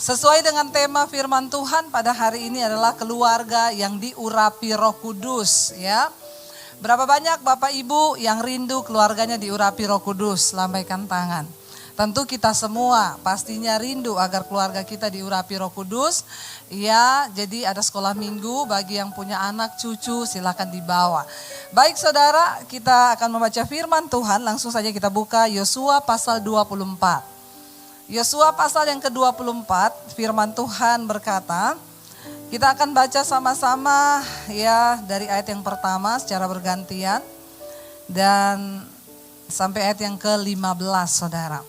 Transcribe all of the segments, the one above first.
Sesuai dengan tema firman Tuhan pada hari ini adalah keluarga yang diurapi Roh Kudus, ya. Berapa banyak Bapak Ibu yang rindu keluarganya diurapi Roh Kudus? Lambaikan tangan. Tentu kita semua pastinya rindu agar keluarga kita diurapi Roh Kudus. Ya, jadi ada sekolah minggu bagi yang punya anak cucu, silakan dibawa. Baik saudara, kita akan membaca firman Tuhan. Langsung saja kita buka Yosua pasal 24. Yosua pasal yang ke-24, firman Tuhan berkata, kita akan baca sama-sama ya dari ayat yang pertama secara bergantian dan sampai ayat yang ke-15 saudara.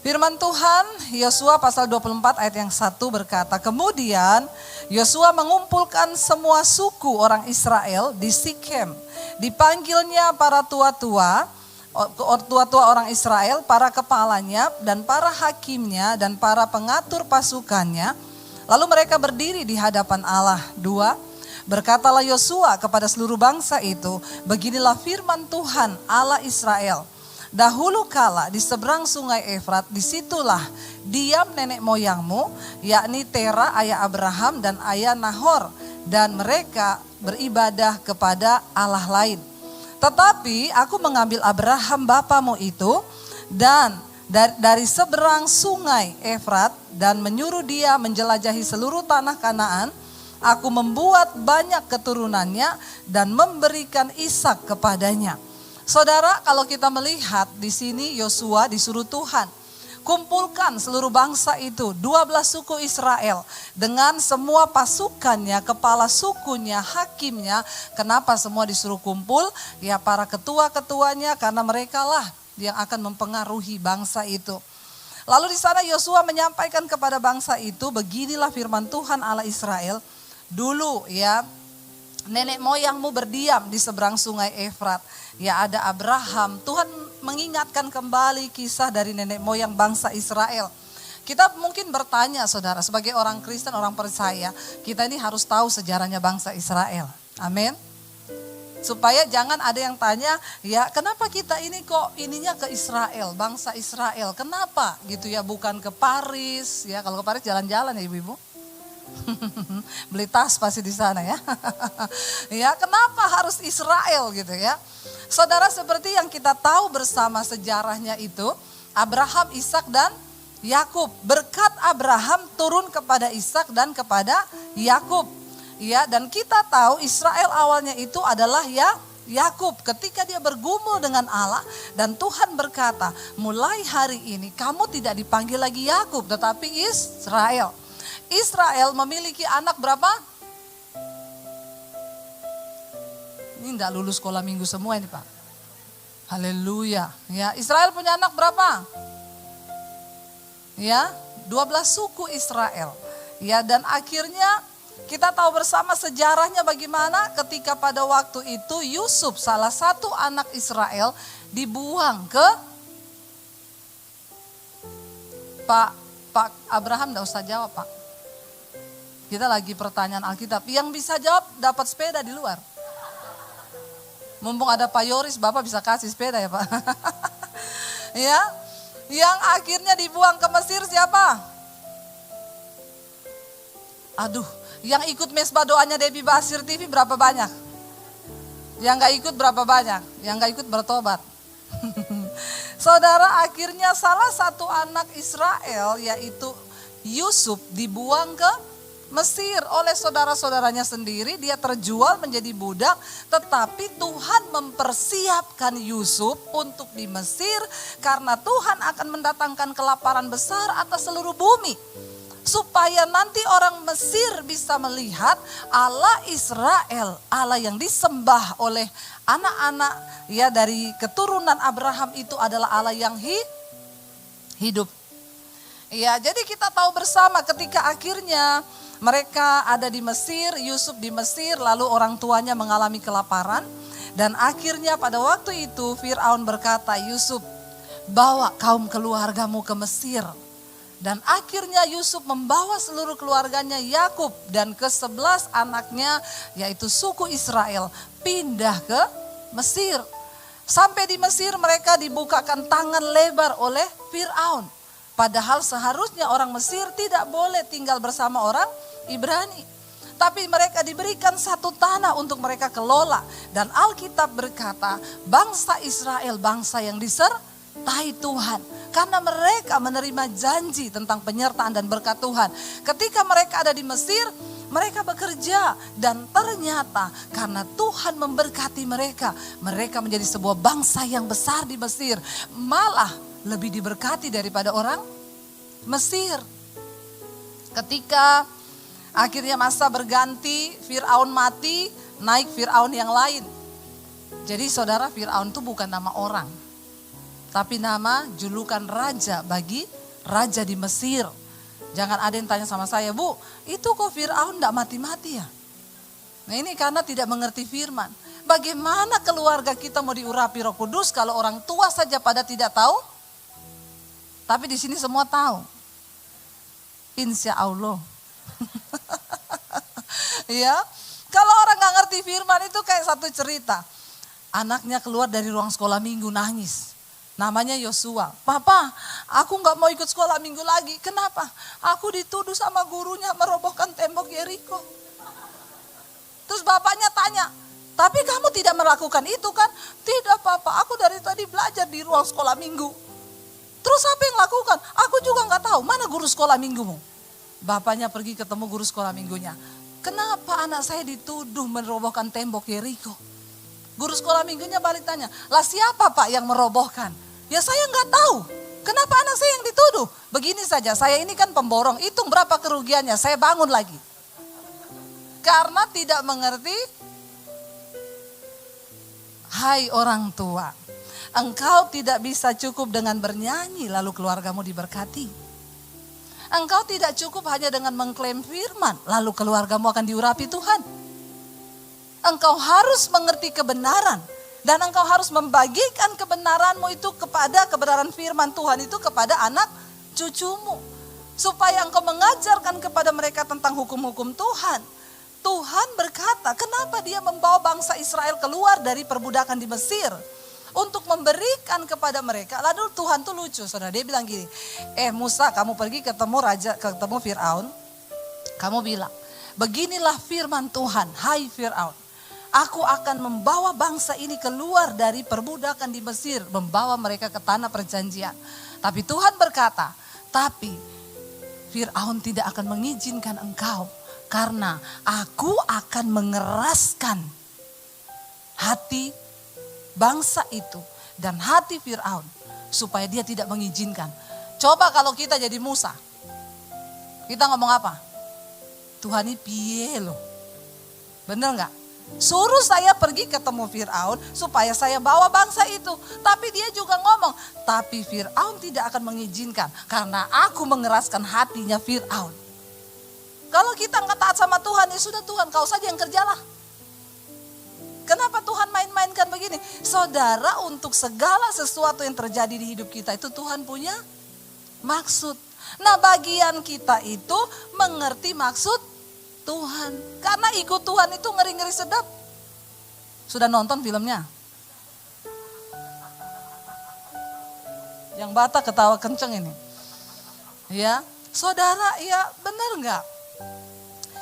Firman Tuhan Yosua pasal 24 ayat yang 1 berkata, kemudian Yosua mengumpulkan semua suku orang Israel di Sikem. Dipanggilnya para tua-tua orang Israel, para kepalanya dan para hakimnya dan para pengatur pasukannya. Lalu mereka berdiri di hadapan Allah. 2. Berkatalah Yosua kepada seluruh bangsa itu, beginilah firman Tuhan Allah Israel. Dahulu kala di seberang sungai Efrat, disitulah diam nenek moyangmu, yakni Tera ayah Abraham dan ayah Nahor. Dan mereka beribadah kepada Allah lain. Tetapi aku mengambil Abraham bapamu itu dan dari seberang sungai Efrat dan menyuruh dia menjelajahi seluruh tanah Kanaan. Aku membuat banyak keturunannya dan memberikan Ishak kepadanya. Saudara, kalau kita melihat di sini Yosua disuruh Tuhan, kumpulkan seluruh bangsa itu, 12 suku Israel dengan semua pasukannya, kepala sukunya, hakimnya. Kenapa semua disuruh kumpul? Ya para ketua-ketuanya, karena mereka lah yang akan mempengaruhi bangsa itu. Lalu di sana Yosua menyampaikan kepada bangsa itu, beginilah firman Tuhan Allah Israel. Dulu ya nenek moyangmu berdiam di seberang sungai Efrat. Ya ada Abraham. Tuhan mengingatkan kembali kisah dari nenek moyang bangsa Israel. Kita mungkin bertanya saudara, sebagai orang Kristen, orang percaya, kita ini harus tahu sejarahnya bangsa Israel. Amin. Supaya jangan ada yang tanya, ya kenapa kita ini kok ininya ke Israel, bangsa Israel. Kenapa gitu ya, bukan ke Paris. Ya kalau ke Paris jalan-jalan ya ibu-ibu. Beli tas pasti di sana ya. Ya kenapa harus Israel gitu ya. Saudara, seperti yang kita tahu bersama sejarahnya itu, Abraham, Ishak dan Yakub. Berkat Abraham turun kepada Ishak dan kepada Yakub. Ya, dan kita tahu Israel awalnya itu adalah Yakub. Ketika dia bergumul dengan Allah dan Tuhan berkata, mulai hari ini kamu tidak dipanggil lagi Yakub tetapi Israel. Israel memiliki anak berapa? Ini enggak lulus sekolah minggu semua ini Pak. Haleluya. Ya, Israel punya anak berapa? Ya, 12 suku Israel. Ya, dan akhirnya kita tahu bersama sejarahnya bagaimana ketika pada waktu itu Yusuf, salah satu anak Israel, dibuang ke Pak Abraham. Enggak usah jawab Pak. Kita lagi pertanyaan Alkitab. Yang bisa jawab dapat sepeda di luar. Mumpung ada Pak Yoris, Bapak bisa kasih sepeda ya Pak. Ya, yang akhirnya dibuang ke Mesir siapa? Aduh, yang ikut mesbah doanya Debbie Basir TV berapa banyak? Yang gak ikut berapa banyak? Yang gak ikut bertobat. Saudara, akhirnya salah satu anak Israel yaitu Yusuf dibuang ke Mesir oleh saudara-saudaranya sendiri. Dia terjual menjadi budak, tetapi Tuhan mempersiapkan Yusuf untuk di Mesir karena Tuhan akan mendatangkan kelaparan besar atas seluruh bumi. Supaya nanti orang Mesir bisa melihat Allah Israel, Allah yang disembah oleh anak-anak ya dari keturunan Abraham itu adalah Allah yang hidup. Ya, jadi kita tahu bersama ketika akhirnya mereka ada di Mesir, Yusuf di Mesir, lalu orang tuanya mengalami kelaparan. Dan akhirnya pada waktu itu Fir'aun berkata, Yusuf, bawa kaum keluargamu ke Mesir. Dan akhirnya Yusuf membawa seluruh keluarganya Yakub dan ke-11 anaknya yaitu suku Israel pindah ke Mesir. Sampai di Mesir mereka dibukakan tangan lebar oleh Fir'aun. Padahal seharusnya orang Mesir tidak boleh tinggal bersama orang Ibrani. Tapi mereka diberikan satu tanah untuk mereka kelola. Dan Alkitab berkata, bangsa Israel bangsa yang disertai Tuhan. Karena mereka menerima janji tentang penyertaan dan berkat Tuhan. Ketika mereka ada di Mesir, mereka bekerja. Dan ternyata karena Tuhan memberkati mereka, mereka menjadi sebuah bangsa yang besar di Mesir. Malah lebih diberkati daripada orang Mesir. Ketika akhirnya masa berganti, Fir'aun mati, naik Fir'aun yang lain. Jadi saudara, Fir'aun itu bukan nama orang, tapi nama julukan raja bagi raja di Mesir. Jangan ada yang tanya sama saya, Bu, itu kok Fir'aun enggak mati-mati ya? Nah ini karena tidak mengerti firman. Bagaimana keluarga kita mau diurapi Roh Kudus kalau orang tua saja pada tidak tahu? Tapi di sini semua tahu. Insya Allah. Ya, kalau orang nggak ngerti firman itu kayak satu cerita. Anaknya keluar dari ruang sekolah minggu nangis. Namanya Yosua. Papa, aku nggak mau ikut sekolah minggu lagi. Kenapa? Aku dituduh sama gurunya merobohkan tembok Yeriko. Terus bapaknya tanya, tapi kamu tidak melakukan itu kan? Tidak papa, aku dari tadi belajar di ruang sekolah minggu. Terus apa yang lakukan? Aku juga nggak tahu, mana guru sekolah minggumu? Bapaknya pergi ketemu guru sekolah minggunya. Kenapa anak saya dituduh merobohkan tembok Yeriko? Guru sekolah minggunya balik tanya, lah siapa pak yang merobohkan? Ya saya nggak tahu. Kenapa anak saya yang dituduh? Begini saja, saya ini kan pemborong, hitung berapa kerugiannya, saya bangun lagi. Karena tidak mengerti, hai orang tua, engkau tidak bisa cukup dengan bernyanyi lalu keluargamu diberkati. Engkau tidak cukup hanya dengan mengklaim firman lalu keluargamu akan diurapi Tuhan. Engkau harus mengerti kebenaran dan engkau harus membagikan kebenaranmu itu kepada kebenaran firman Tuhan itu kepada anak cucumu. Supaya engkau mengajarkan kepada mereka tentang hukum-hukum Tuhan. Tuhan berkata, kenapa dia membawa bangsa Israel keluar dari perbudakan di Mesir? Untuk memberikan kepada mereka. Lalu Tuhan tuh lucu, saudara. Dia bilang gini, Musa, kamu pergi ketemu Fir'aun. Kamu bilang, beginilah firman Tuhan, hai Fir'aun. Aku akan membawa bangsa ini keluar dari perbudakan di Mesir. Membawa mereka ke tanah perjanjian. Tapi Tuhan berkata, tapi Fir'aun tidak akan mengizinkan engkau. Karena aku akan mengeraskan hati bangsa itu dan hati Fir'aun supaya dia tidak mengizinkan. Coba kalau kita jadi Musa, kita ngomong apa? Tuhan ini piye loh, bener nggak? Suruh saya pergi ketemu Fir'aun supaya saya bawa bangsa itu. Tapi dia juga ngomong, tapi Fir'aun tidak akan mengizinkan karena aku mengeraskan hatinya Fir'aun. Kalau kita nggak taat sama Tuhan, ya sudah Tuhan, kau saja yang kerjalah. Kenapa Tuhan main-mainkan begini? Saudara, untuk segala sesuatu yang terjadi di hidup kita itu Tuhan punya maksud. Nah, bagian kita itu mengerti maksud Tuhan. Karena ikut Tuhan itu ngeri-ngeri sedap. Sudah nonton filmnya? Yang Batak ketawa kenceng ini. Ya, saudara, ya benar enggak?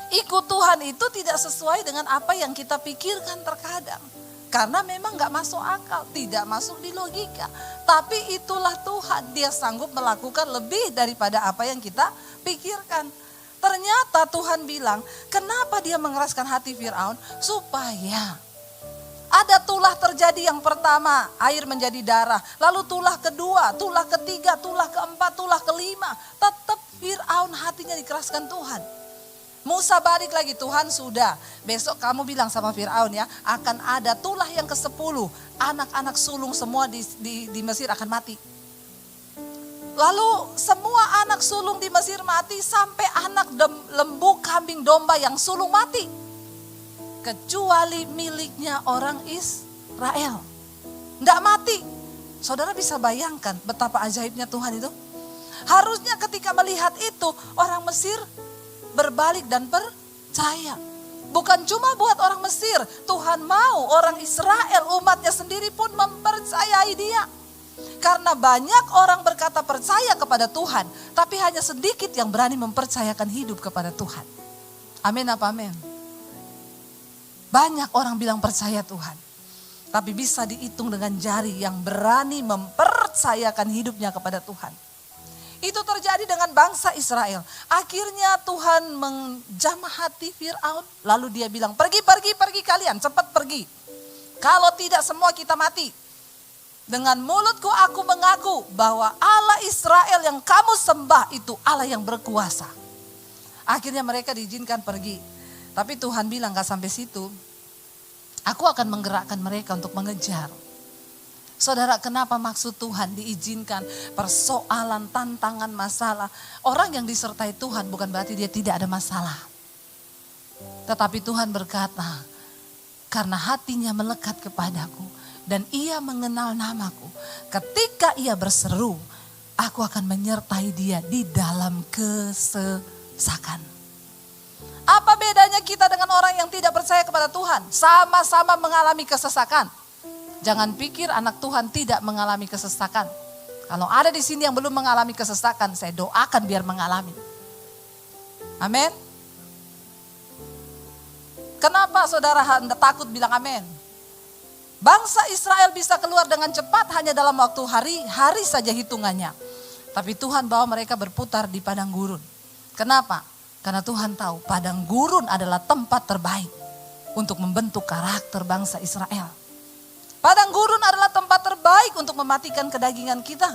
Ikut Tuhan itu tidak sesuai dengan apa yang kita pikirkan terkadang. Karena memang gak masuk akal, tidak masuk di logika. Tapi itulah Tuhan, dia sanggup melakukan lebih daripada apa yang kita pikirkan. Ternyata Tuhan bilang, kenapa dia mengeraskan hati Fir'aun? Supaya ada tulah terjadi yang pertama, air menjadi darah. Lalu tulah kedua, tulah ketiga, tulah keempat, tulah kelima. Tetap Fir'aun hatinya dikeraskan Tuhan. Musa balik lagi, Tuhan sudah, besok kamu bilang sama Fir'aun ya, akan ada tulah yang ke-10, anak-anak sulung semua di Mesir akan mati. Lalu semua anak sulung di Mesir mati sampai anak lembu, kambing, domba yang sulung mati. Kecuali miliknya orang Israel. Nggak mati. Saudara bisa bayangkan betapa ajaibnya Tuhan itu. Harusnya ketika melihat itu orang Mesir berbalik dan percaya. Bukan cuma buat orang Mesir, Tuhan mau orang Israel, umatnya sendiri pun mempercayai dia. Karena banyak orang berkata percaya kepada Tuhan, tapi hanya sedikit yang berani mempercayakan hidup kepada Tuhan. Amin apa amin? Banyak orang bilang percaya Tuhan, tapi bisa dihitung dengan jari yang berani mempercayakan hidupnya kepada Tuhan. Itu terjadi dengan bangsa Israel. Akhirnya Tuhan menjamah hati Fir'aun. Lalu dia bilang, pergi kalian, cepat pergi. Kalau tidak semua kita mati. Dengan mulutku aku mengaku bahwa Allah Israel yang kamu sembah itu Allah yang berkuasa. Akhirnya mereka diizinkan pergi. Tapi Tuhan bilang gak sampai situ. Aku akan menggerakkan mereka untuk mengejar. Saudara, kenapa maksud Tuhan diizinkan persoalan, tantangan, masalah. Orang yang disertai Tuhan bukan berarti dia tidak ada masalah. Tetapi Tuhan berkata, karena hatinya melekat kepadaku dan ia mengenal namaku. Ketika ia berseru, aku akan menyertai dia di dalam kesesakan. Apa bedanya kita dengan orang yang tidak percaya kepada Tuhan? Sama-sama mengalami kesesakan. Jangan pikir anak Tuhan tidak mengalami kesesakan. Kalau ada di sini yang belum mengalami kesesakan, saya doakan biar mengalami. Amin. Kenapa saudara takut bilang amin? Bangsa Israel bisa keluar dengan cepat hanya dalam waktu hari saja hitungannya. Tapi Tuhan bawa mereka berputar di padang gurun. Kenapa? Karena Tuhan tahu padang gurun adalah tempat terbaik untuk membentuk karakter bangsa Israel. Padang gurun adalah tempat terbaik untuk mematikan kedagingan kita.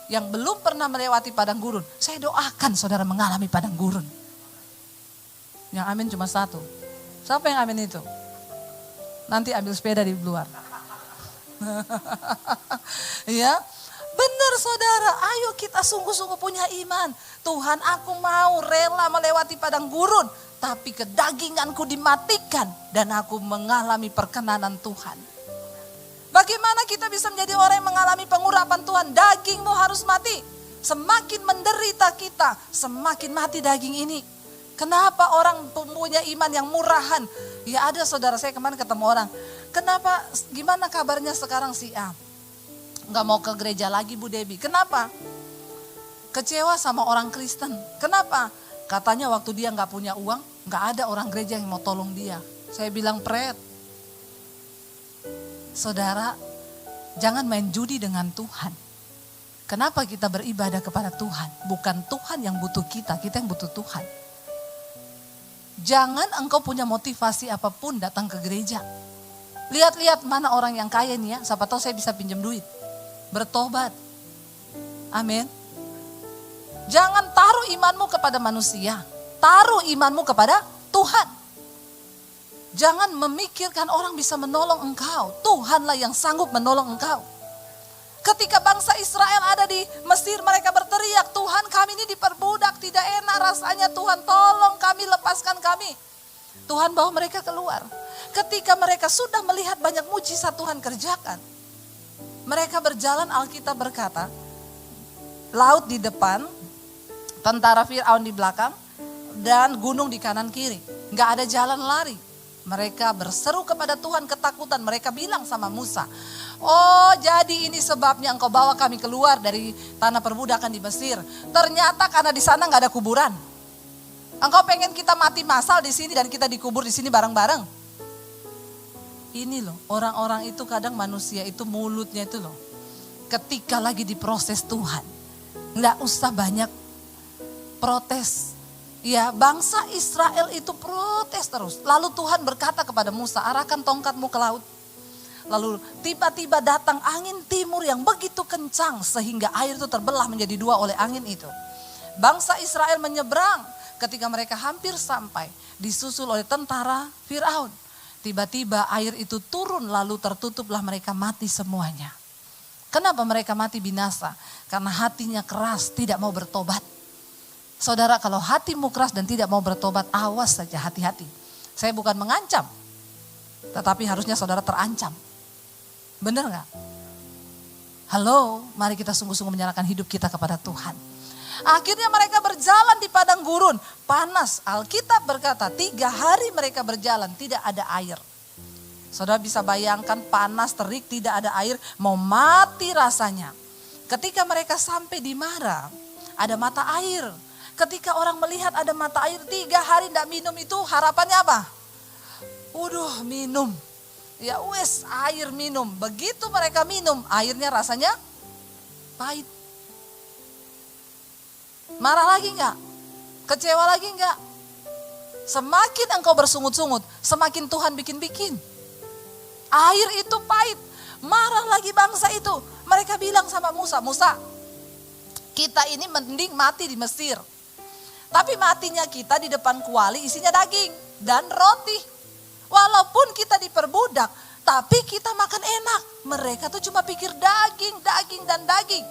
Yang belum pernah melewati padang gurun, saya doakan saudara mengalami padang gurun. Yang amin cuma satu. Siapa yang amin itu? Nanti ambil sepeda di luar. Ya, benar saudara, ayo kita sungguh-sungguh punya iman. Tuhan, aku mau rela melewati padang gurun, tapi kedaginganku dimatikan dan aku mengalami perkenanan Tuhan. Bagaimana kita bisa menjadi orang yang mengalami pengurapan Tuhan? Dagingmu harus mati. Semakin menderita kita, semakin mati daging ini. Kenapa orang punya iman yang murahan? Ya ada saudara, saya kemarin ketemu orang. Kenapa, gimana kabarnya sekarang si A? Gak mau ke gereja lagi Bu Debbie. Kenapa? Kecewa sama orang Kristen. Kenapa? Katanya waktu dia gak punya uang, gak ada orang gereja yang mau tolong dia. Saya bilang pret. Saudara, jangan main judi dengan Tuhan. Kenapa kita beribadah kepada Tuhan? Bukan Tuhan yang butuh kita yang butuh Tuhan. Jangan engkau punya motivasi apapun datang ke gereja. Lihat-lihat mana orang yang kaya nih ya, siapa tahu saya bisa pinjam duit. Bertobat. Amin. Jangan taruh imanmu kepada manusia. Taruh imanmu kepada Tuhan. Jangan memikirkan orang bisa menolong engkau. Tuhanlah yang sanggup menolong engkau. Ketika bangsa Israel ada di Mesir, mereka berteriak, Tuhan kami ini diperbudak, tidak enak rasanya, Tuhan tolong kami, lepaskan kami. Tuhan bawa mereka keluar. Ketika mereka sudah melihat banyak mujizat Tuhan kerjakan, mereka berjalan, Alkitab berkata, laut di depan, tentara Fir'aun di belakang, dan gunung di kanan kiri. Gak ada jalan lari. Mereka berseru kepada Tuhan ketakutan. Mereka bilang sama Musa, oh jadi ini sebabnya engkau bawa kami keluar dari tanah perbudakan di Mesir. Ternyata karena di sana gak ada kuburan. Engkau pengen kita mati massal di sini dan kita dikubur di sini bareng-bareng. Ini loh, orang-orang itu kadang manusia itu mulutnya itu loh. Ketika lagi diproses Tuhan, gak usah banyak protes. Ya, bangsa Israel itu protes terus. Lalu Tuhan berkata kepada Musa, arahkan tongkatmu ke laut. Lalu tiba-tiba datang angin timur yang begitu kencang sehingga air itu terbelah menjadi dua oleh angin itu. Bangsa Israel menyeberang, ketika mereka hampir sampai, disusul oleh tentara Fir'aun. Tiba-tiba air itu turun lalu tertutuplah, mereka mati semuanya. Kenapa mereka mati binasa? Karena hatinya keras, tidak mau bertobat. Saudara, kalau hatimu keras dan tidak mau bertobat, awas saja, hati-hati. Saya bukan mengancam, tetapi harusnya saudara terancam. Benar gak? Halo, mari kita sungguh-sungguh menyerahkan hidup kita kepada Tuhan. Akhirnya mereka berjalan di padang gurun, panas. Alkitab berkata 3 hari mereka berjalan, tidak ada air. Saudara bisa bayangkan panas, terik, tidak ada air, mau mati rasanya. Ketika mereka sampai di Mara, ada mata air. Ketika orang melihat ada mata air 3 hari tidak minum itu harapannya apa? Waduh, minum. Ya wes, air minum. Begitu mereka minum, airnya rasanya pahit. Marah lagi enggak? Kecewa lagi enggak? Semakin engkau bersungut-sungut, semakin Tuhan bikin-bikin. Air itu pahit. Marah lagi bangsa itu. Mereka bilang sama Musa, Musa, kita ini mending mati di Mesir. Tapi matinya kita di depan kuali isinya daging dan roti. Walaupun kita diperbudak, tapi kita makan enak. Mereka tuh cuma pikir daging, daging, dan daging.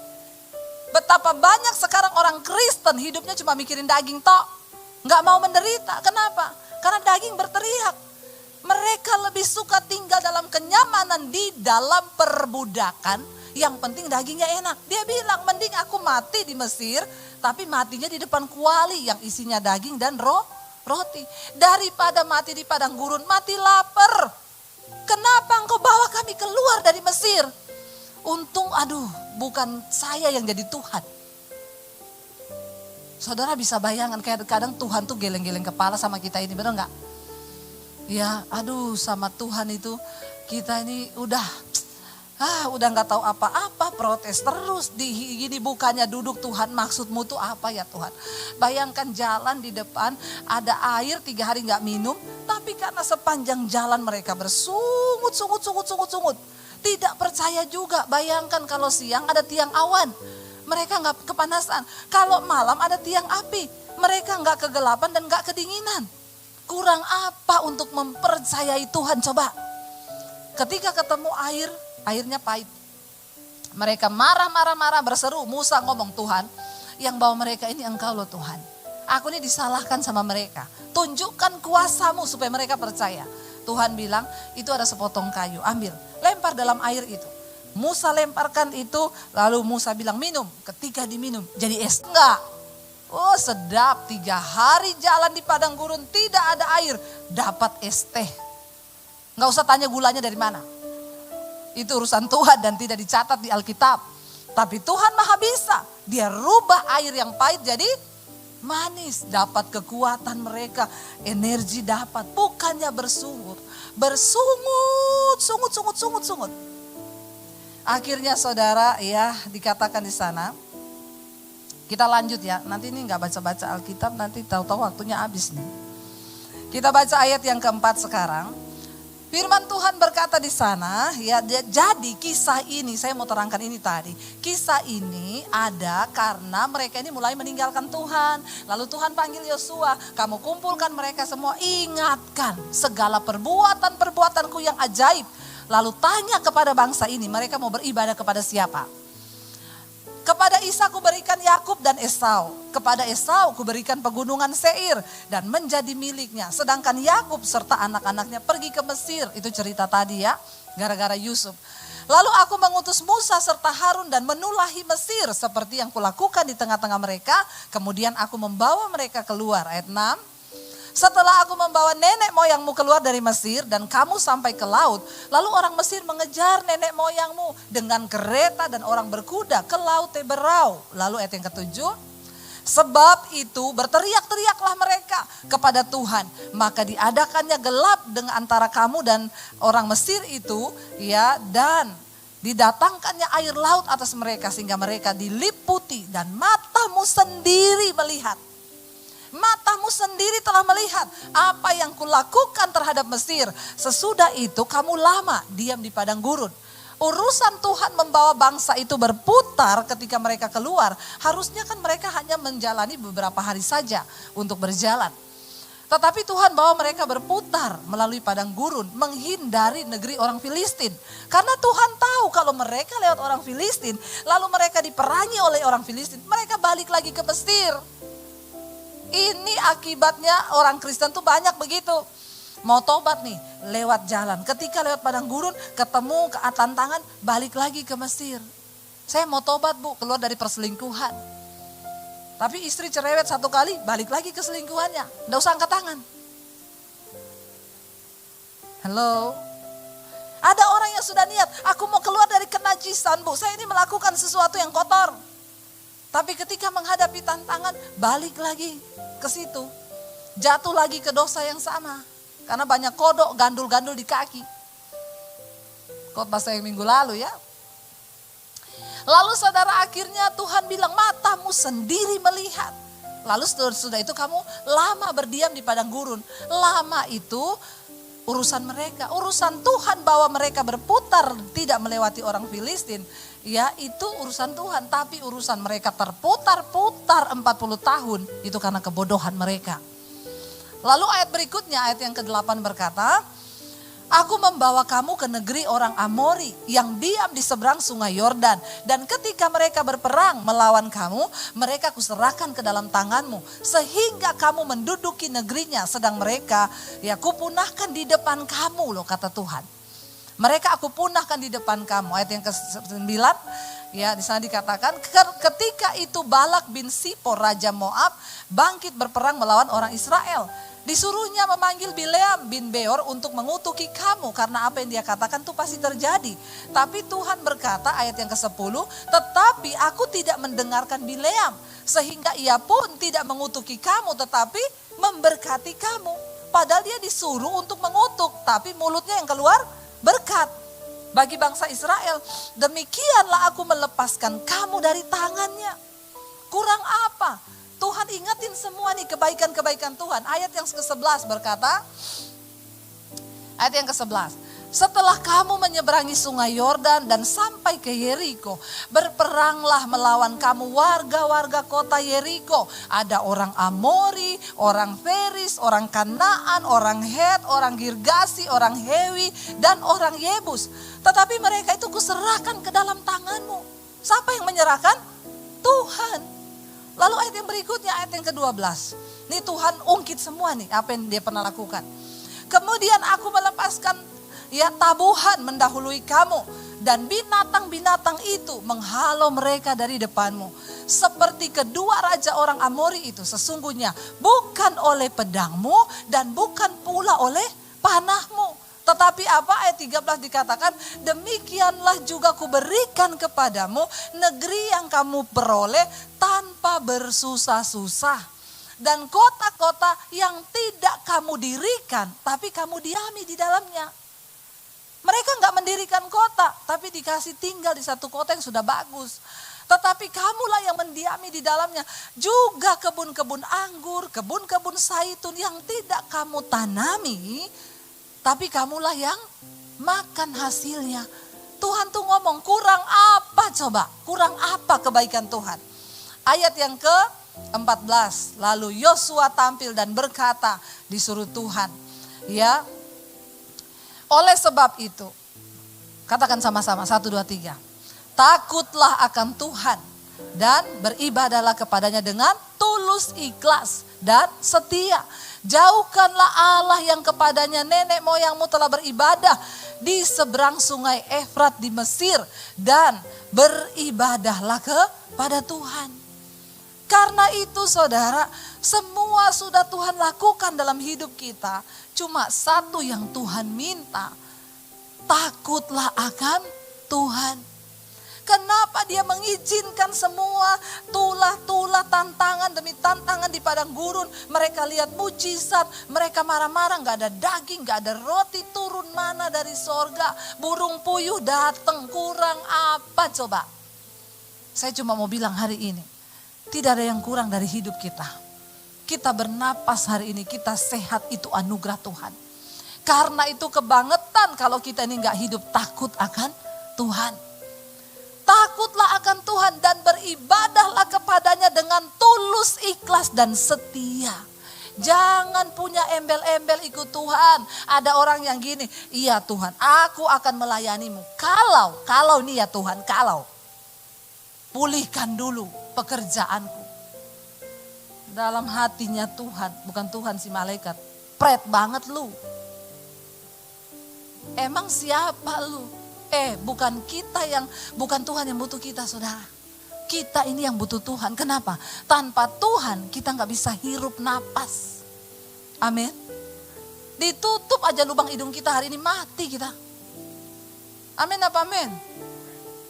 Betapa banyak sekarang orang Kristen hidupnya cuma mikirin daging tok. Nggak mau menderita. Kenapa? Karena daging berteriak. Mereka lebih suka tinggal dalam kenyamanan di dalam perbudakan. Yang penting dagingnya enak. Dia bilang mending aku mati di Mesir. Tapi matinya di depan kuali yang isinya daging dan roti. Daripada mati di padang gurun, mati lapar. Kenapa engkau bawa kami keluar dari Mesir? Untung bukan saya yang jadi Tuhan. Saudara bisa bayangkan kadang-kadang Tuhan tuh geleng-geleng kepala sama kita ini, benar nggak? Ya, sama Tuhan itu kita ini udah nggak tahu apa-apa, protes terus. Gini bukannya duduk, Tuhan maksudmu tuh apa ya Tuhan? Bayangkan jalan di depan ada air 3 hari nggak minum, tapi karena sepanjang jalan mereka bersungut. Tidak percaya juga. Bayangkan kalau siang ada tiang awan, mereka nggak kepanasan. Kalau malam ada tiang api, mereka nggak kegelapan dan nggak kedinginan. Kurang apa untuk mempercayai Tuhan coba? Ketika ketemu air, airnya pahit. Mereka marah berseru. Musa ngomong, Tuhan yang bawa mereka ini engkau loh Tuhan. Aku ini disalahkan sama mereka. Tunjukkan kuasamu supaya mereka percaya. Tuhan bilang itu ada sepotong kayu, ambil, lempar dalam air itu. Musa lemparkan itu, lalu Musa bilang minum. Ketika diminum jadi es. Enggak. Oh sedap, 3 hari jalan di padang gurun tidak ada air, dapat es teh. Nggak usah tanya gulanya dari mana. Itu urusan Tuhan dan tidak dicatat di Alkitab. Tapi Tuhan maha bisa, dia rubah air yang pahit jadi manis. Dapat kekuatan mereka, energi dapat. Bukannya bersungut. Akhirnya saudara ya dikatakan di sana. Kita lanjut ya, nanti ini nggak baca-baca Alkitab, nanti tahu-tahu waktunya habis nih. Kita baca ayat yang keempat sekarang. Firman Tuhan berkata di sana, ya jadi kisah ini, saya mau terangkan ini tadi. Kisah ini ada karena mereka ini mulai meninggalkan Tuhan. Lalu Tuhan panggil Yosua, kamu kumpulkan mereka semua, ingatkan segala perbuatan-perbuatanku yang ajaib. Lalu tanya kepada bangsa ini, mereka mau beribadah kepada siapa? Kepada Ishak kuberikan Yakub dan Esau. Kepada Esau kuberikan pegunungan Seir dan menjadi miliknya. Sedangkan Yakub serta anak-anaknya pergi ke Mesir. Itu cerita tadi ya, gara-gara Yusuf. Lalu aku mengutus Musa serta Harun dan menulahi Mesir seperti yang kulakukan di tengah-tengah mereka. Kemudian aku membawa mereka keluar. Ayat 6. Setelah aku membawa nenek moyangmu keluar dari Mesir dan kamu sampai ke laut. Lalu orang Mesir mengejar nenek moyangmu dengan kereta dan orang berkuda ke laut Teberau. Lalu ayat yang ke-7. Sebab itu berteriak-teriaklah mereka kepada Tuhan. Maka diadakannya gelap dengan antara kamu dan orang Mesir itu. Ya, dan didatangkannya air laut atas mereka sehingga mereka diliputi dan matamu sendiri melihat. Matamu sendiri telah melihat apa yang kulakukan terhadap Mesir. Sesudah itu kamu lama diam di padang gurun. Urusan Tuhan membawa bangsa itu berputar ketika mereka keluar. Harusnya kan mereka hanya menjalani beberapa hari saja untuk berjalan. Tetapi Tuhan bawa mereka berputar melalui padang gurun. Menghindari negeri orang Filistin. Karena Tuhan tahu kalau mereka lewat orang Filistin. Lalu mereka diperangi oleh orang Filistin. Mereka balik lagi ke Mesir. Ini akibatnya orang Kristen tuh banyak begitu. Mau tobat nih, lewat jalan. Ketika lewat padang gurun, ketemu tantangan, balik lagi ke Mesir. Saya mau tobat bu, keluar dari perselingkuhan. Tapi istri cerewet 1 kali, balik lagi ke selingkuhannya. Nggak usah angkat tangan. Halo, Ada orang yang sudah niat, aku mau keluar dari kenajisan Bu, saya ini melakukan sesuatu yang kotor. Tapi ketika menghadapi tantangan, balik lagi ke situ. Jatuh lagi ke dosa yang sama. Karena banyak kodok, gandul-gandul di kaki. Khotbah saya minggu lalu ya. Lalu saudara, akhirnya Tuhan bilang, matamu sendiri melihat. Lalu sudah itu kamu lama berdiam di padang gurun. Lama itu urusan mereka. Urusan Tuhan bahwa mereka berputar tidak melewati orang Filistin. Ya itu urusan Tuhan. Tapi urusan mereka terputar-putar 40 tahun. Itu karena kebodohan mereka. Lalu ayat berikutnya, ayat yang ke-8 berkata, aku membawa kamu ke negeri orang Amori yang diam di seberang sungai Yordan. Dan ketika mereka berperang melawan kamu, mereka kuserahkan ke dalam tanganmu. Sehingga kamu menduduki negerinya, sedang mereka ya kupunahkan di depan kamu loh, kata Tuhan. Mereka aku punahkan di depan kamu. Ayat yang ke-9 ya di sana dikatakan, ketika itu Balak bin Sipor raja Moab bangkit berperang melawan orang Israel. Disuruhnya memanggil Bileam bin Beor untuk mengutuki kamu. Karena apa yang dia katakan itu pasti terjadi. Tapi Tuhan berkata ayat yang ke-10. Tetapi aku tidak mendengarkan Bileam. Sehingga ia pun tidak mengutuki kamu. Tetapi memberkati kamu. Padahal dia disuruh untuk mengutuk. Tapi mulutnya yang keluar berkat. Bagi bangsa Israel. Demikianlah aku melepaskan kamu dari tangannya. Kurang apa? Tuhan ingetin semua nih kebaikan-kebaikan Tuhan. Ayat yang ke-11 berkata, ayat yang ke-11. Setelah kamu menyeberangi sungai Yordan dan sampai ke Yeriko, berperanglah melawan kamu warga-warga kota Yeriko. Ada orang Amori, orang Feris, orang Kanaan, orang Het, orang Girgasi, orang Hewi, dan orang Yebus. Tetapi mereka itu kuserahkan ke dalam tanganmu. Siapa yang menyerahkan? Tuhan. Lalu ayat yang berikutnya, ayat yang ke-12. Ini Tuhan ungkit semua nih apa yang dia pernah lakukan. Kemudian aku melepaskan ya tabuhan mendahului kamu. Dan binatang-binatang itu menghalau mereka dari depanmu. Seperti kedua raja orang Amori itu, sesungguhnya bukan oleh pedangmu dan bukan pula oleh panahmu. Tetapi apa ayat 13 dikatakan, demikianlah juga kuberikan kepadamu negeri yang kamu peroleh tanpa bersusah-susah. Dan kota-kota yang tidak kamu dirikan, tapi kamu diami di dalamnya. Mereka enggak mendirikan kota, tapi dikasih tinggal di satu kota yang sudah bagus. Tetapi kamulah yang mendiami di dalamnya. Juga kebun-kebun anggur, kebun-kebun zaitun yang tidak kamu tanami, tapi kamulah yang makan hasilnya. Tuhan tuh ngomong, kurang apa coba? Kurang apa kebaikan Tuhan? Ayat yang ke-14. Lalu Yosua tampil dan berkata, disuruh Tuhan. Ya, oleh sebab itu, katakan sama-sama, 1, 2, 3. Takutlah akan Tuhan dan beribadahlah kepadanya dengan tulus, ikhlas, dan setia. Jauhkanlah Allah yang kepadanya nenek moyangmu telah beribadah di seberang sungai Efrat di Mesir. Dan beribadahlah kepada Tuhan. Karena itu saudara, semua sudah Tuhan lakukan dalam hidup kita. Cuma satu yang Tuhan minta, takutlah akan Tuhan. Kenapa dia mengizinkan semua tulah-tulah tantangan demi tantangan di padang gurun. Mereka lihat mujizat, mereka marah-marah, gak ada daging, gak ada roti, turun mana dari sorga. Burung puyuh datang, kurang apa coba. Saya cuma mau bilang hari ini, tidak ada yang kurang dari hidup kita. Kita bernapas hari ini, kita sehat, itu anugerah Tuhan. Karena itu kebangetan kalau kita ini gak hidup takut akan Tuhan. Takutlah akan Tuhan dan beribadahlah kepadanya dengan tulus, ikhlas, dan setia. Jangan punya embel-embel ikut Tuhan. Ada orang yang gini, iya Tuhan aku akan melayanimu. Kalau nih ya Tuhan, kalau pulihkan dulu pekerjaanku. Dalam hatinya Tuhan, bukan Tuhan si malaikat. Pret banget lu. Emang siapa lu? Bukan Tuhan yang butuh kita saudara. Kita ini yang butuh Tuhan. Kenapa? Tanpa Tuhan kita gak bisa hirup napas. Amin. Ditutup aja lubang hidung kita hari ini, mati kita. Amin apa amin?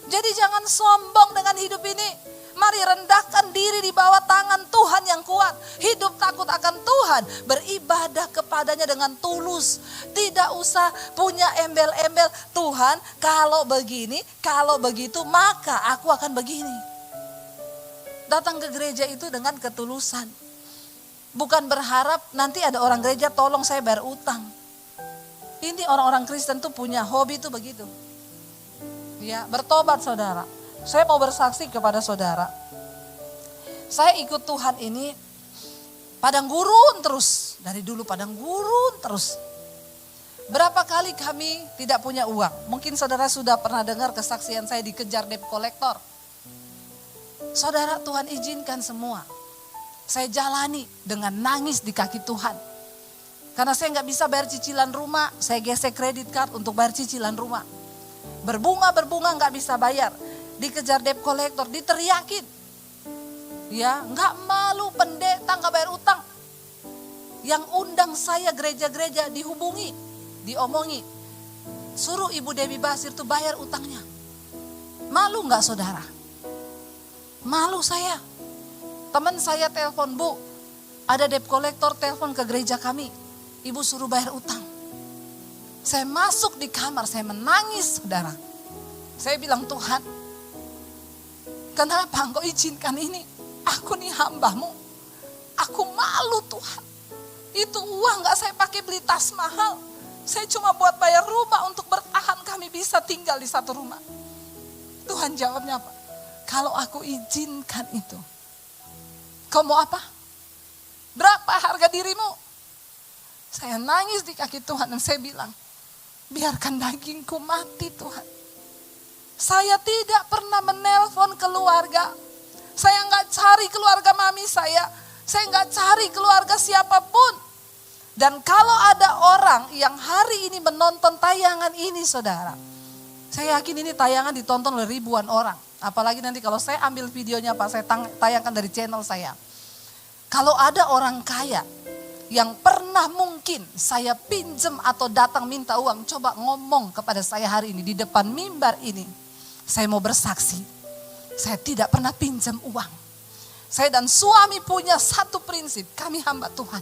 Jadi jangan sombong dengan hidup ini. Mari rendahkan diri di bawah tangan Tuhan yang kuat. Hidup takut akan Tuhan. Beribadah kepadanya dengan tulus. Tidak usah punya embel-embel. Tuhan kalau begini, kalau begitu maka aku akan begini. Datang ke gereja itu dengan ketulusan. Bukan berharap nanti ada orang gereja tolong saya bayar utang. Ini orang-orang Kristen tuh punya hobi tuh begitu. Ya, bertobat saudara. Saya mau bersaksi kepada saudara. Saya ikut Tuhan ini padang gurun terus. Dari dulu padang gurun terus. Berapa kali kami tidak punya uang. Mungkin saudara sudah pernah dengar kesaksian saya dikejar debt collector. Saudara, Tuhan izinkan semua. Saya jalani dengan nangis di kaki Tuhan. Karena saya gak bisa bayar cicilan rumah. Saya gesek kredit card untuk bayar cicilan rumah. Berbunga gak bisa bayar. Dikejar debt collector, diteriakin. Ya, nggak malu pendeta nggak bayar utang. Yang undang saya gereja-gereja dihubungi, diomongi. Suruh Ibu Dewi Basir tuh bayar utangnya. Malu nggak saudara? Malu saya. Teman saya telepon, Bu, ada debt collector telepon ke gereja kami. Ibu suruh bayar utang. Saya masuk di kamar, saya menangis saudara. Saya bilang, Tuhan, kenapa Engkau izinkan ini? Aku nih hamba-Mu. Aku malu Tuhan. Itu uang gak saya pakai beli tas mahal. Saya cuma buat bayar rumah untuk bertahan kami bisa tinggal di satu rumah. Tuhan jawabnya apa? Kalau aku izinkan itu. Kau mau apa? Berapa harga dirimu? Saya nangis di kaki Tuhan dan saya bilang, biarkan dagingku mati Tuhan. Saya tidak pernah menelpon keluarga. Saya nggak cari keluarga mami saya. Saya nggak cari keluarga siapapun. Dan kalau ada orang yang hari ini menonton tayangan ini saudara. Saya yakin ini tayangan ditonton oleh ribuan orang. Apalagi nanti kalau saya ambil videonya Pak, saya tayangkan dari channel saya. Kalau ada orang kaya yang pernah mungkin saya pinjam atau datang minta uang. Coba ngomong kepada saya hari ini di depan mimbar ini. Saya mau bersaksi, saya tidak pernah pinjam uang. Saya dan suami punya satu prinsip, kami hamba Tuhan.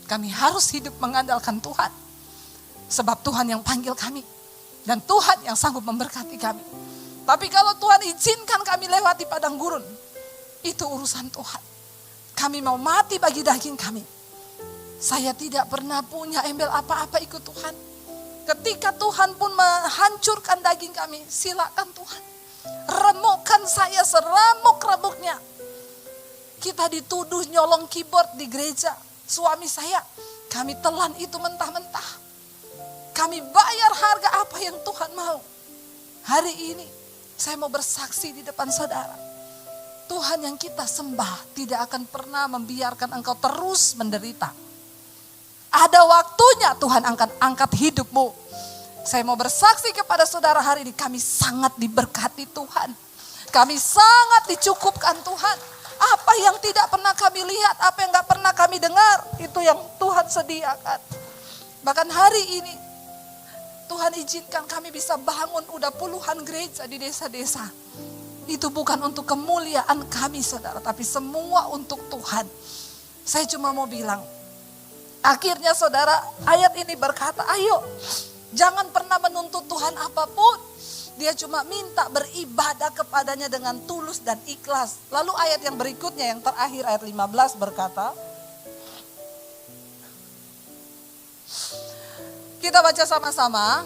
Kami harus hidup mengandalkan Tuhan. Sebab Tuhan yang panggil kami. Dan Tuhan yang sanggup memberkati kami. Tapi kalau Tuhan izinkan kami lewati padang gurun, itu urusan Tuhan. Kami mau mati bagi daging kami. Saya tidak pernah punya embel apa-apa ikut Tuhan. Ketika Tuhan pun menghancurkan daging kami, silakan Tuhan. Remukkan saya seremuk-remuknya. Kita dituduh nyolong keyboard di gereja. Suami saya, kami telan itu mentah-mentah. Kami bayar harga apa yang Tuhan mau. Hari ini saya mau bersaksi di depan saudara. Tuhan yang kita sembah tidak akan pernah membiarkan engkau terus menderita. Ada waktunya Tuhan akan angkat hidupmu. Saya mau bersaksi kepada saudara hari ini, kami sangat diberkati Tuhan. Kami sangat dicukupkan Tuhan. Apa yang tidak pernah kami lihat, apa yang gak pernah kami dengar, itu yang Tuhan sediakan. Bahkan hari ini, Tuhan izinkan kami bisa bangun udah puluhan gereja di desa-desa. Itu bukan untuk kemuliaan kami saudara, tapi semua untuk Tuhan. Saya cuma mau bilang, akhirnya saudara, ayat ini berkata, ayo jangan pernah menuntut Tuhan apapun. Dia cuma minta beribadah kepadanya dengan tulus dan ikhlas. Lalu ayat yang berikutnya, yang terakhir ayat 15 berkata, kita baca sama-sama.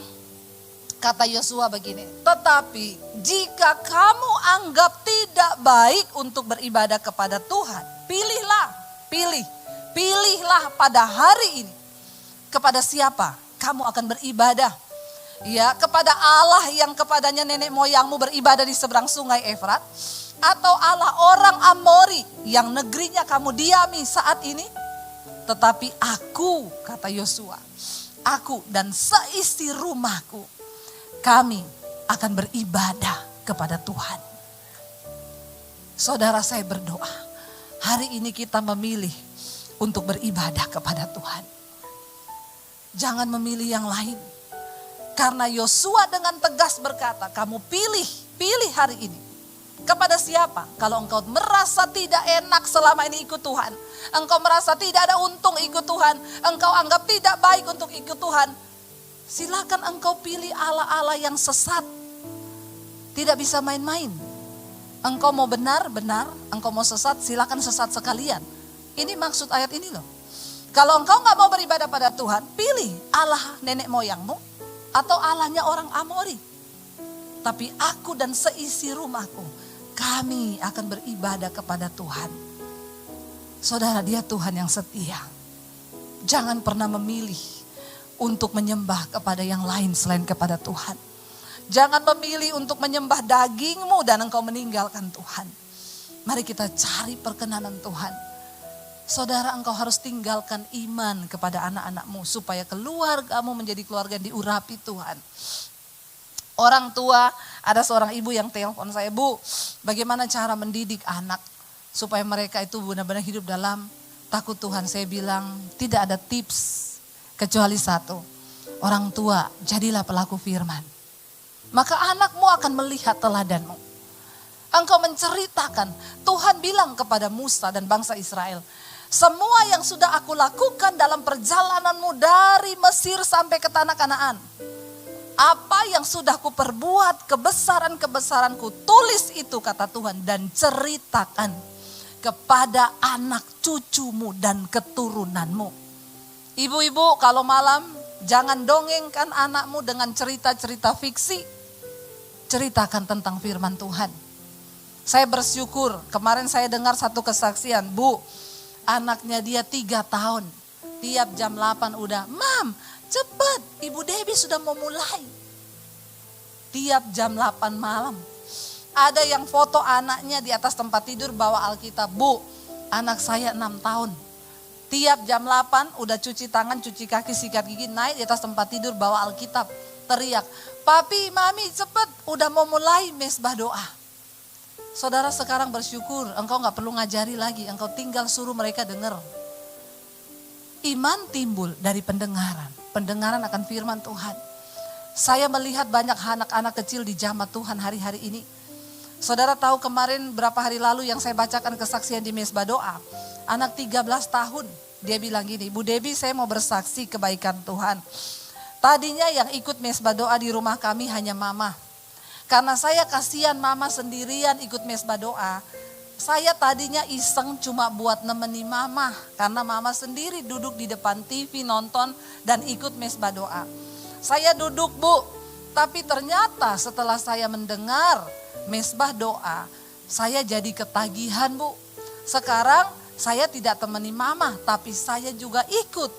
Kata Yosua begini, tetapi jika kamu anggap tidak baik untuk beribadah kepada Tuhan, pilihlah pada hari ini kepada siapa kamu akan beribadah. Ya, kepada Allah yang kepadanya nenek moyangmu beribadah di seberang sungai Efrat, atau Allah orang Amori yang negerinya kamu diami saat ini. Tetapi aku, kata Yosua, aku dan seisi rumahku, kami akan beribadah kepada Tuhan. Saudara, saya berdoa, hari ini kita memilih untuk beribadah kepada Tuhan. Jangan memilih yang lain. Karena Yosua dengan tegas berkata, kamu pilih hari ini. Kepada siapa? Kalau engkau merasa tidak enak selama ini ikut Tuhan, engkau merasa tidak ada untung ikut Tuhan, engkau anggap tidak baik untuk ikut Tuhan, silakan engkau pilih Allah-Allah yang sesat. Tidak bisa main-main. Engkau mau benar, engkau mau sesat, silakan sesat sekalian. Ini maksud ayat ini loh. Kalau engkau gak mau beribadah pada Tuhan, pilih Allah nenek moyangmu atau Allahnya orang Amori. Tapi aku dan seisi rumahku, kami akan beribadah kepada Tuhan. Saudara, dia Tuhan yang setia. Jangan pernah memilih untuk menyembah kepada yang lain selain kepada Tuhan. Jangan memilih untuk menyembah dagingmu dan engkau meninggalkan Tuhan. Mari kita cari perkenanan Tuhan. Saudara, engkau harus tinggalkan iman kepada anak-anakmu supaya keluargamu menjadi keluarga yang diurapi Tuhan. Orang tua, ada seorang ibu yang telepon saya, Bu, bagaimana cara mendidik anak supaya mereka itu benar-benar hidup dalam takut Tuhan. Saya bilang, tidak ada tips kecuali satu. Orang tua, jadilah pelaku firman. Maka anakmu akan melihat teladanmu. Engkau menceritakan, Tuhan bilang kepada Musa dan bangsa Israel, semua yang sudah aku lakukan dalam perjalananmu dari Mesir sampai ke tanah Kanaan, apa yang sudah kuperbuat, kebesaran-kebesaranku, tulis itu kata Tuhan dan ceritakan kepada anak cucumu dan keturunanmu. Ibu-ibu, kalau malam jangan dongengkan anakmu dengan cerita-cerita fiksi. Ceritakan tentang firman Tuhan. Saya bersyukur, kemarin saya dengar satu kesaksian, Bu, anaknya dia 3 tahun. Tiap jam 8 udah, Mam, cepat, Ibu Debbie sudah mau mulai. Tiap jam 8 malam. Ada yang foto anaknya di atas tempat tidur bawa Alkitab. Bu, anak saya 6 tahun. Tiap jam 8 udah cuci tangan, cuci kaki, sikat gigi, naik di atas tempat tidur bawa Alkitab. Teriak, Papi, Mami cepet, udah mau mulai mesbah doa. Saudara sekarang bersyukur, engkau gak perlu ngajari lagi, engkau tinggal suruh mereka dengar. Iman timbul dari pendengaran, pendengaran akan firman Tuhan. Saya melihat banyak anak-anak kecil di jamaat Tuhan hari-hari ini. Saudara tahu kemarin berapa hari lalu yang saya bacakan kesaksian di mesbah doa. Anak 13 tahun, dia bilang gini, Bu Debbie saya mau bersaksi kebaikan Tuhan. Tadinya yang ikut mesbah doa di rumah kami hanya mama. Karena saya kasihan mama sendirian ikut mesbah doa. Saya tadinya iseng cuma buat nemeni mama. Karena mama sendiri duduk di depan TV nonton dan ikut mesbah doa. Saya duduk, Bu. Tapi ternyata setelah saya mendengar mesbah doa, saya jadi ketagihan, Bu. Sekarang saya tidak temani mama, tapi saya juga ikut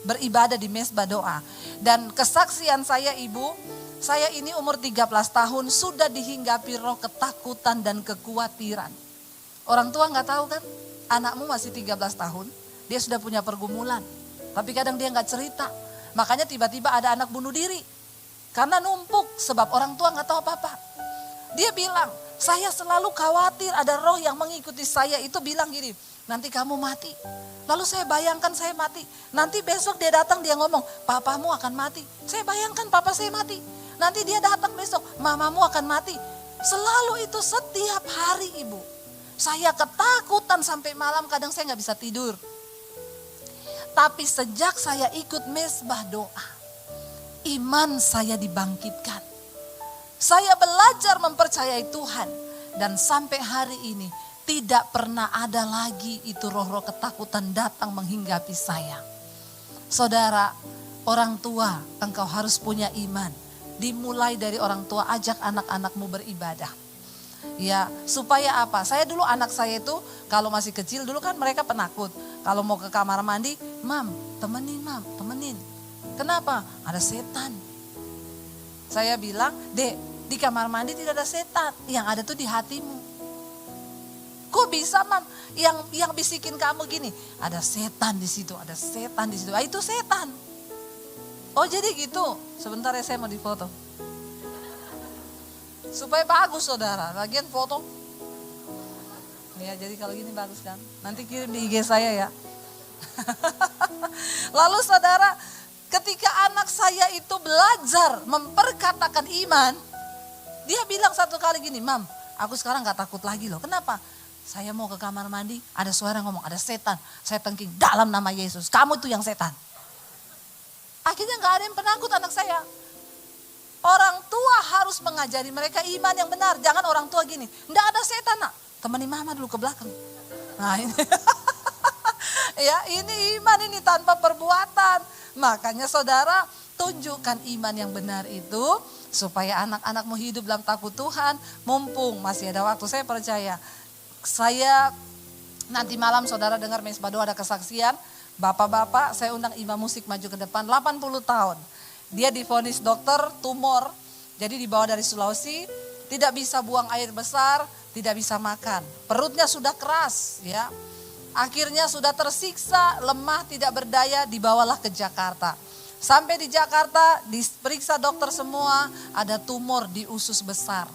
beribadah di mesbah doa. Dan kesaksian saya, Ibu, saya ini umur 13 tahun sudah dihinggapi roh ketakutan dan kekhawatiran. Orang tua gak tahu kan, anakmu masih 13 tahun, dia sudah punya pergumulan. Tapi kadang dia gak cerita, makanya tiba-tiba ada anak bunuh diri. Karena numpuk, sebab orang tua gak tahu apa-apa. Dia bilang, saya selalu khawatir ada roh yang mengikuti saya itu bilang gini, nanti kamu mati. Lalu saya bayangkan saya mati. Nanti besok dia datang dia ngomong, papamu akan mati. Saya bayangkan papa saya mati. Nanti dia datang besok, mamamu akan mati. Selalu itu setiap hari, Ibu. Saya ketakutan sampai malam kadang saya gak bisa tidur. Tapi sejak saya ikut mesbah doa, iman saya dibangkitkan. Saya belajar mempercayai Tuhan. Dan sampai hari ini tidak pernah ada lagi itu roh-roh ketakutan datang menghinggapi saya. Saudara, orang tua engkau harus punya iman. Dimulai dari orang tua, ajak anak-anakmu beribadah. Ya, supaya apa? Saya dulu anak saya itu kalau masih kecil dulu kan mereka penakut. Kalau mau ke kamar mandi, Mam, temenin. Kenapa? Ada setan. Saya bilang, Dek, di kamar mandi tidak ada setan. Yang ada tuh di hatimu. Kok bisa, Mam? Yang bisikin kamu gini, ada setan di situ, ada setan di situ. Ah, itu setan. Oh, jadi gitu. Sebentar ya, saya mau difoto. Supaya bagus, Saudara. Lagian foto. Ya, jadi kalau gini bagus kan. Nanti kirim di IG saya ya. Lalu Saudara, Ketika anak saya itu belajar memperkatakan iman, dia bilang satu kali gini, Mam, aku sekarang gak takut lagi loh. Kenapa? Saya mau ke kamar mandi, ada suara ngomong, ada setan. Saya tengking, dalam nama Yesus, kamu tuh yang setan. Akhirnya gak ada yang penakut anak saya. Orang tua harus mengajari mereka iman yang benar. Jangan orang tua gini, gak ada setan nak, temani mama dulu ke belakang. Nah ini, ya ini iman ini tanpa perbuatan. Makanya saudara, tunjukkan iman yang benar itu supaya anak-anakmu hidup dalam takut Tuhan. Mumpung masih ada waktu, saya percaya. Saya nanti malam saudara dengar Mesbah Doa ada kesaksian. Bapak-bapak, saya undang imam musik maju ke depan, 80 tahun. Dia divonis dokter tumor, jadi dibawa dari Sulawesi, tidak bisa buang air besar, tidak bisa makan. Perutnya sudah keras ya. Akhirnya sudah tersiksa, lemah, tidak berdaya, dibawalah ke Jakarta. Sampai di Jakarta, diperiksa dokter semua, ada tumor di usus besar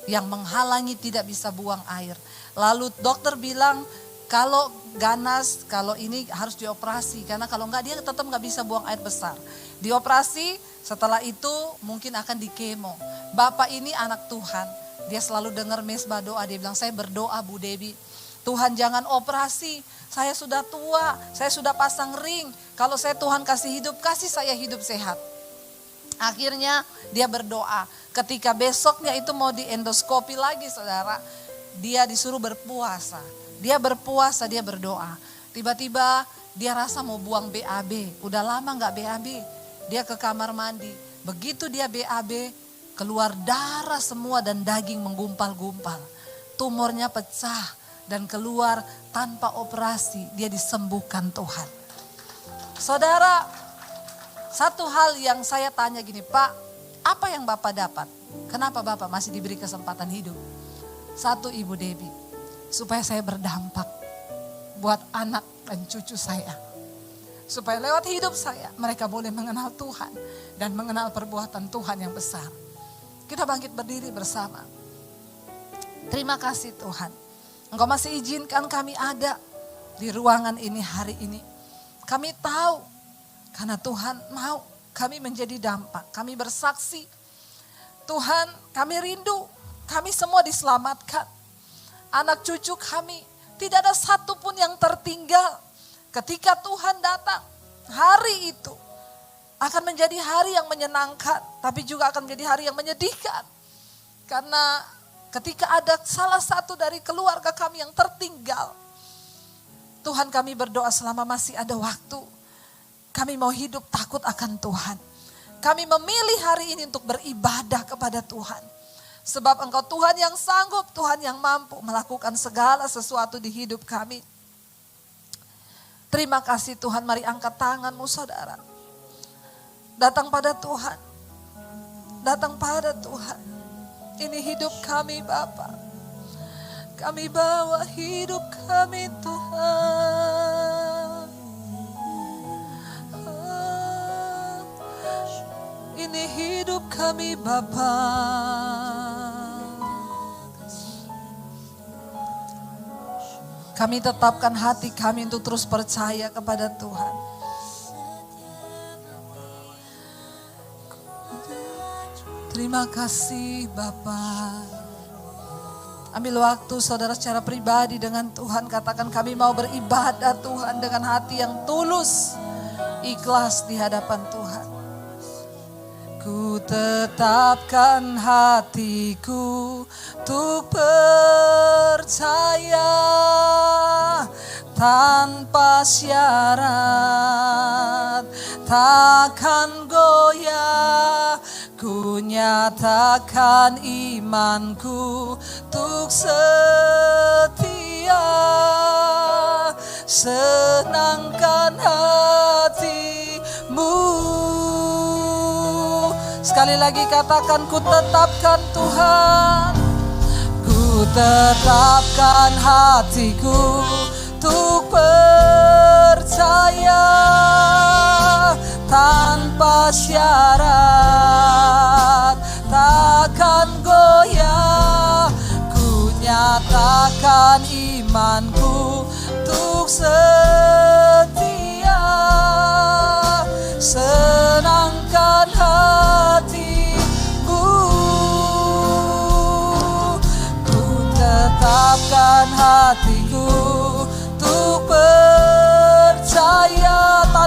yang menghalangi tidak bisa buang air. Lalu dokter bilang, kalau ganas, kalau ini harus dioperasi, karena kalau enggak dia tetap enggak bisa buang air besar. Dioperasi, setelah itu mungkin akan dikemo. Bapak ini anak Tuhan, dia selalu dengar Mesbah Doa, dia bilang, saya berdoa Bu Debbie, Tuhan jangan operasi, saya sudah tua, saya sudah pasang ring. Kalau saya Tuhan kasih hidup, kasih saya hidup sehat. Akhirnya dia berdoa, ketika besoknya itu mau diendoskopi lagi saudara, dia disuruh berpuasa. Dia berpuasa, dia berdoa. Tiba-tiba dia rasa mau buang BAB, udah lama gak BAB. Dia ke kamar mandi, begitu dia BAB, keluar darah semua dan daging menggumpal-gumpal. Tumornya pecah. Dan keluar tanpa operasi, dia disembuhkan Tuhan. Saudara, satu hal yang saya tanya gini, Pak, apa yang Bapak dapat? Kenapa Bapak masih diberi kesempatan hidup? Satu, Ibu Debbie, supaya saya berdampak buat anak dan cucu saya. Supaya lewat hidup saya, mereka boleh mengenal Tuhan dan mengenal perbuatan Tuhan yang besar. Kita bangkit berdiri bersama. Terima kasih Tuhan. Engkau masih izinkan kami ada di ruangan ini hari ini. Kami tahu karena Tuhan mau kami menjadi dampak. Kami bersaksi, Tuhan kami rindu, kami semua diselamatkan. Anak cucu kami tidak ada satupun yang tertinggal. Ketika Tuhan datang, hari itu akan menjadi hari yang menyenangkan, tapi juga akan menjadi hari yang menyedihkan. Karena ketika ada salah satu dari keluarga kami yang tertinggal, Tuhan kami berdoa selama masih ada waktu. Kami mau hidup takut akan Tuhan. Kami memilih hari ini untuk beribadah kepada Tuhan. Sebab Engkau Tuhan yang sanggup, Tuhan yang mampu melakukan segala sesuatu di hidup kami. Terima kasih Tuhan, mari angkat tanganmu saudara. Datang pada Tuhan. Datang pada Tuhan. Ini hidup kami Bapa. Kami bawa hidup kami Tuhan. Ini hidup kami Bapa. Kami tetapkan hati kami untuk terus percaya kepada Tuhan. Terima kasih Bapa. Ambil waktu saudara secara pribadi dengan Tuhan. Katakan kami mau beribadah Tuhan dengan hati yang tulus. Ikhlas di hadapan Tuhan. Ku tetapkan hatiku untuk percaya tanpa syarat, takkan goyah. Ku nyatakan imanku untuk setia, senangkan hatimu. Sekali lagi katakan, ku tetapkan Tuhan, ku tetapkan hatiku untuk percaya tanpa syarat, takkan goyah. Ku nyatakan imanku untuk setia.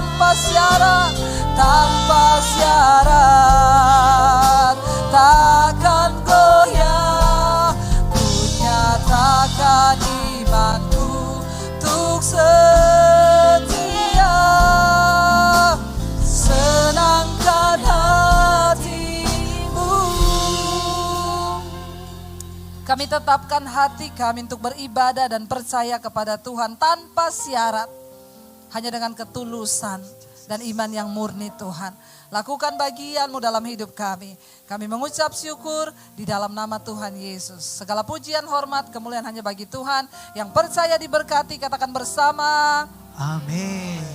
tanpa syarat, tanpa syarat, takkan goyah. Ku nyatakan imanku untuk setia, senangkan hatimu. Kami tetapkan hati kami untuk beribadah dan percaya kepada Tuhan tanpa syarat, hanya dengan ketulusan dan iman yang murni. Tuhan, lakukan bagian-Mu dalam hidup kami. Kami mengucap syukur di dalam nama Tuhan Yesus. Segala pujian, hormat, kemuliaan hanya bagi Tuhan. Yang percaya diberkati, katakan bersama. Amin.